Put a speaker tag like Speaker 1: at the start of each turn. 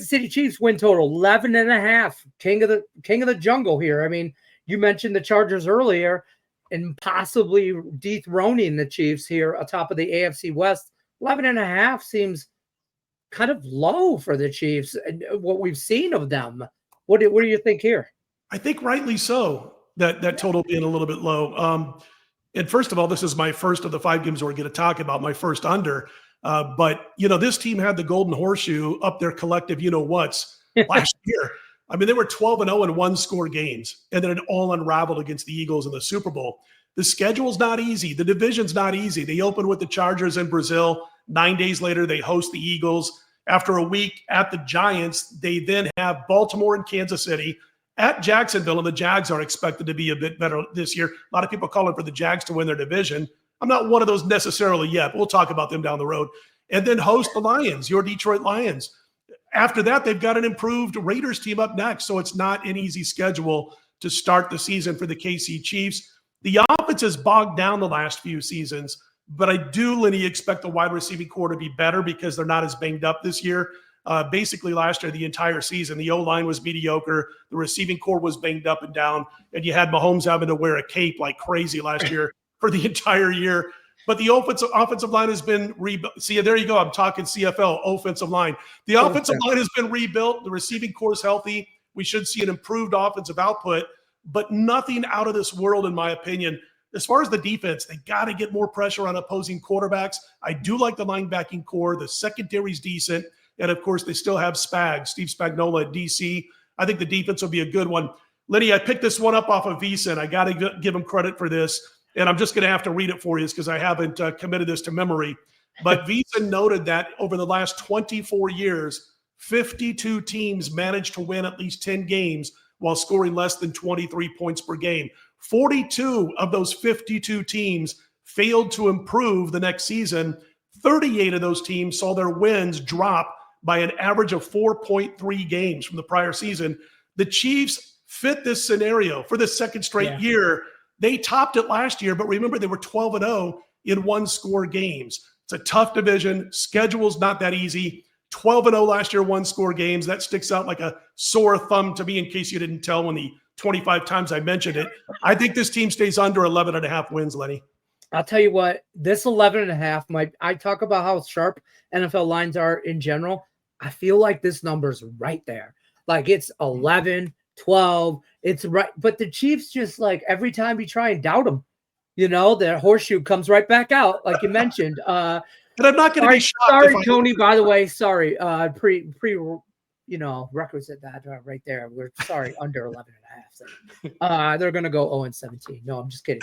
Speaker 1: City Chiefs win total 11.5. King of the jungle here. I mean, you mentioned the Chargers earlier and possibly dethroning the Chiefs here atop of the AFC West. 11.5 seems kind of low for the Chiefs and what we've seen of them. What do you think here?
Speaker 2: I think rightly so, that total being a little bit low. And first of all, this is my first of the 5 games we're going to talk about, my first under. But, this team had the golden horseshoe up their collective you-know-whats last year. I mean, they were 12-0 in one-score games, and then it all unraveled against the Eagles in the Super Bowl. The schedule's not easy. The division's not easy. They open with the Chargers in Brazil. 9 days later, they host the Eagles. After a week at the Giants, they then have Baltimore and Kansas City at Jacksonville, and the Jags are expected to be a bit better this year. A lot of people calling for the Jags to win their division. I'm not one of those necessarily yet, but we'll talk about them down the road. And then host the Lions, your Detroit Lions. After that, they've got an improved Raiders team up next, so it's not an easy schedule to start the season for the KC Chiefs. The offense has bogged down the last few seasons, but I do, Lenny, expect the wide receiving core to be better because they're not as banged up this year. Basically, last year, the entire season, the O-line was mediocre. The receiving core was banged up and down, and you had Mahomes having to wear a cape like crazy last year for the entire year. But the offensive line has been rebuilt. See, there you go. I'm talking CFL, offensive line. The offensive line has been rebuilt. The receiving core is healthy. We should see an improved offensive output, but nothing out of this world, in my opinion. As far as the defense, they got to get more pressure on opposing quarterbacks. I do like the linebacking core. The secondary's decent. And, of course, they still have Steve Spagnuolo at DC. I think the defense will be a good one. Lenny, I picked this one up off of VSiN. I got to give him credit for this. And I'm just going to have to read it for you because I haven't committed this to memory. But VSiN noted that over the last 24 years, 52 teams managed to win at least 10 games while scoring less than 23 points per game. 42 of those 52 teams failed to improve the next season. 38 of those teams saw their wins drop by an average of 4.3 games from the prior season. The Chiefs fit this scenario for the second straight year. They topped it last year, but remember, they were 12-0 in one-score games. It's a tough division. Schedule's not that easy. 12-0 last year, one-score games. That sticks out like a sore thumb to me in case you didn't tell when the 25 times I mentioned it. I think this team stays under 11.5 wins, Lenny.
Speaker 1: I'll tell you what, this 11.5 I talk about how sharp NFL lines are in general. I feel like this number's right there. Like it's 11, 12, it's right. But the Chiefs just like every time you try and doubt them, their horseshoe comes right back out, like you mentioned.
Speaker 2: And I'm not going to be shocked.
Speaker 1: Sorry, Tony, by the way, sorry. Requisite that right there. We're sorry, under 11.5. They're going to go 0-17. No, I'm just kidding.